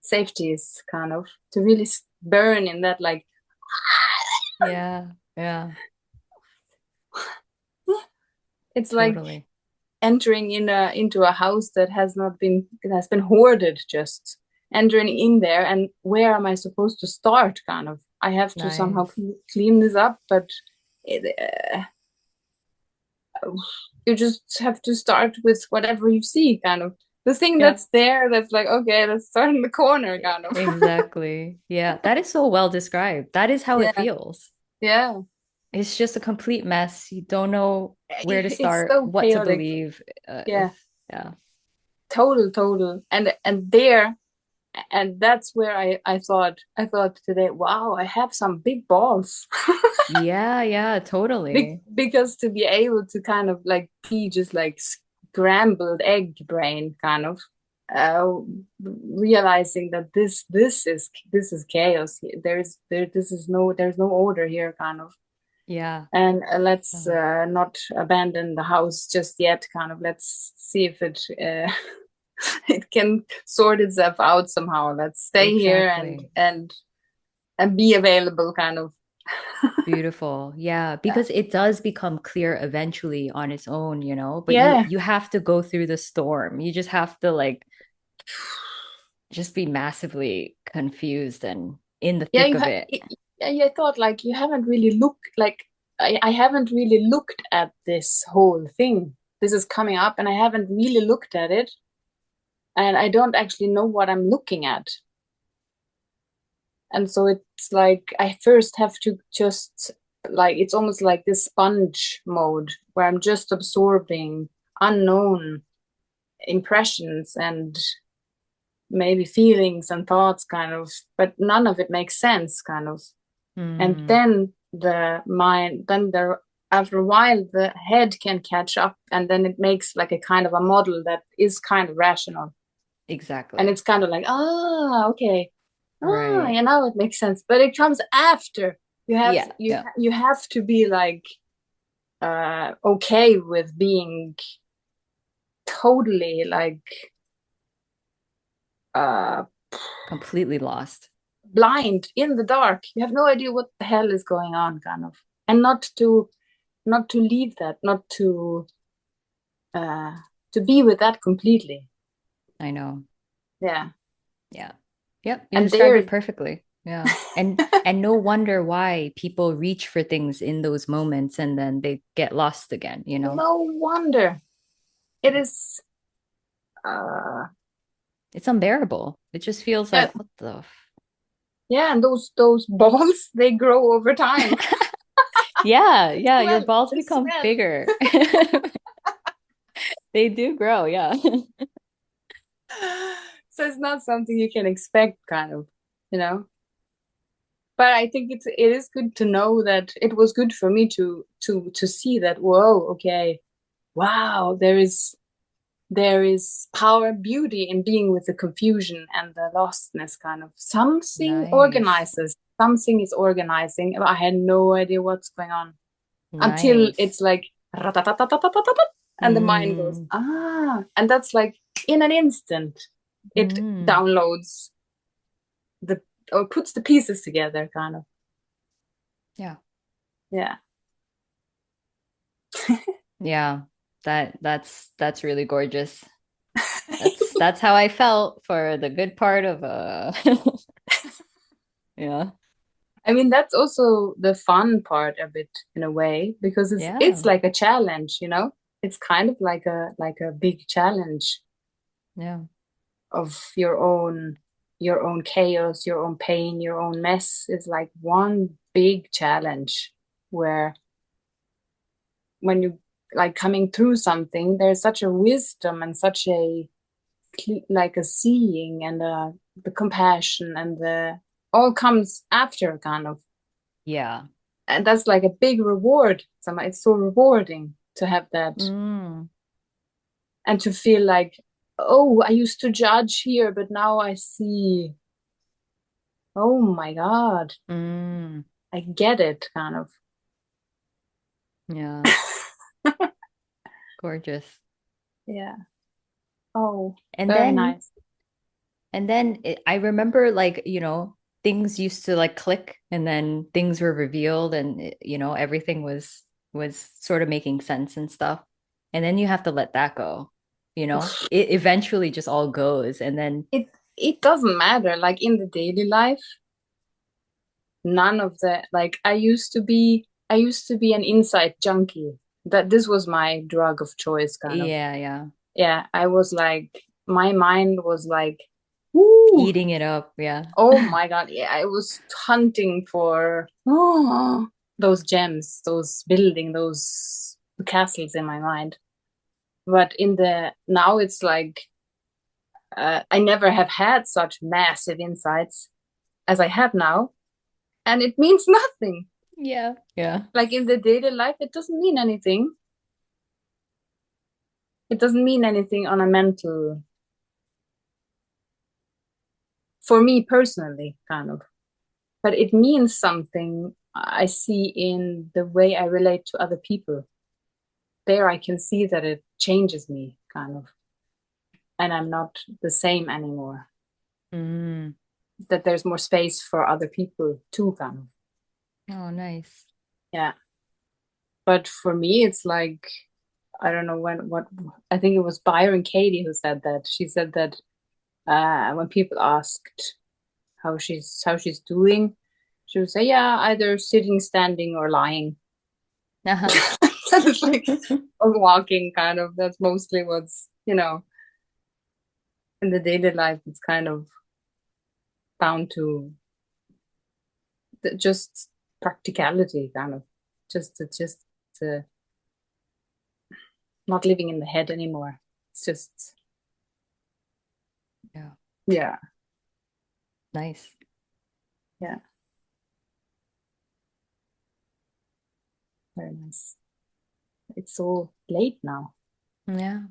safeties, kind of, to really burn in that, like, Yeah. Yeah. it's like Totally. entering into a house that has not been, it has been hoarded, just entering in there, and where am I supposed to start, kind of. I have to somehow Nice. clean this up, but it, you just have to start with whatever you see, kind of, the thing Yeah. that's there, that's like, okay, let's start in the corner, kind of. Exactly. Yeah. That is so well described. That is how it Yeah, feels. yeah. It's just a complete mess. You don't know where to It's start, so what to chaotic. believe. Yeah, Yeah. total. And there, and that's where I thought today, wow, I have some big balls. Yeah. Yeah. Totally. Because to be able to kind of like be just like scrambled egg brain, kind of, uh, realizing that this is chaos. There's no order here, kind of. Yeah. And let's Uh, not abandon the house just yet, kind of. Let's see if it it can sort itself out somehow. Let's stay here and exactly. be available, kind of. Beautiful. Yeah, Yeah, because it does become clear eventually on its own, you know, but you yeah, you have to go through the storm. You just have to like just be massively confused and in the yeah. thick of it. Yeah, I thought, like, you haven't really looked, like, I haven't really looked at this whole thing. This is coming up, and I haven't really looked at it, and I don't actually know what I'm looking at. And so it's like I first have to just like it's almost like this sponge mode where I'm just absorbing unknown impressions and maybe feelings and thoughts kind of, but none of it makes sense kind of. And Mm, then the mind, then the after a while the head can catch up, and then it makes like a kind of a model that is kind of rational. And exactly. it's kind of like, ah, okay. Ah, Right. yeah, now it makes sense. But it comes after. Yeah. Yeah. You have to be like okay with being totally like uh Completely lost. blind in the dark. You have no idea what the hell is going on, kind of. And not to leave that, not uh to be with that completely. I know. Yeah. Yeah. Yep. You And described there's it perfectly. Yeah. And no wonder why people reach for things in those moments and then they get lost again, you know? no wonder. It is uh It's unbearable. It just feels yeah, like, what the yeah, and those balls they grow over time. Yeah, They yeah, your swell, balls they become swell. bigger. They do grow, yeah. So it's not something you can expect, kind of, you know. But I think it is good to know that it was good for me to see that, whoa, okay, wow, there is power and beauty in being with the confusion and the lostness, kind of. Something Nice. organizes, something is organizing. I had no idea what's going on until Nice. it's like and the mind goes, Mm, ah, and that's like in an instant it mm. downloads the or puts the pieces together, kind of. Yeah. Yeah. Yeah. That's really gorgeous. That's how I felt for the good part of yeah. I mean, that's also the fun part of it in a way, because it's Yeah. like a challenge, you know? It's kind of like a big challenge Yeah. of your own chaos, your own pain, your own mess is like one big challenge where when you like coming through something, there's such a wisdom and such a like a seeing and the compassion and the all comes after, kind of. Yeah. And that's like a big reward. It's so rewarding to have that Mm, and to feel like, oh, I used to judge here, but now I see, oh my God, mm. I get it, kind of. Yeah. Gorgeous. Yeah. Oh, And very then nice. I remember like, things used to like click and then things were revealed and everything was sort of making sense and stuff. And then you have to let that go, you know? It eventually just all goes and then It doesn't matter. Like in the daily life, none of the like I used to be an insight junkie. That this was my drug of choice, kind of. yeah, yeah. Yeah, I was like my mind was like, woo, Eating it up, yeah. oh my God. Yeah, I was hunting for those gems, those building, those castles in my mind. But in the now it's like I never have had such massive insights as I have now, and it means nothing. Yeah. Yeah. Like in the daily life, it doesn't mean anything. It doesn't mean anything on a mental, for me personally, kind of. But it means something I see in the way I relate to other people. There I can see that it changes me, kind of, and I'm not the same anymore. Mm. That there's more space for other people too, kind of. Oh, nice. Yeah. But for me, it's like, I don't know what, I think it was Byron Katie who said that. She said that when people asked how she's doing, she would say, yeah, either sitting, standing, or lying. Uh-huh. It's like, or walking, kind of. That's mostly what's, in the daily life, it's kind of bound to just practicality, kind of, just not living in the head anymore. It's just, Yeah. yeah, Nice. yeah, very nice. It's so late now. Yeah.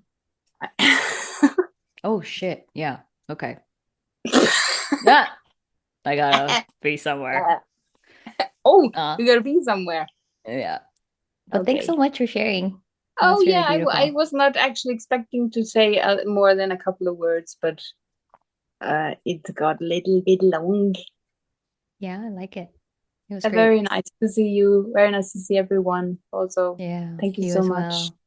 Oh shit. Yeah. Okay. Ah, I gotta be somewhere. Oh, Uh, we gotta be somewhere. yeah. But thanks so Okay. much for sharing. Oh That's really yeah, I beautiful. was not actually expecting to say more than a couple of words, but it got a little bit long. Yeah, I like it. It was great. Very nice to see you. Very nice to see everyone. Also, Yeah, thank you you so as much. well.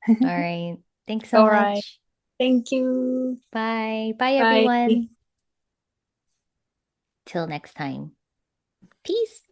All right. Thanks so All right. much. Thank you. Bye. Bye, Bye. everyone. Till next time. Peace.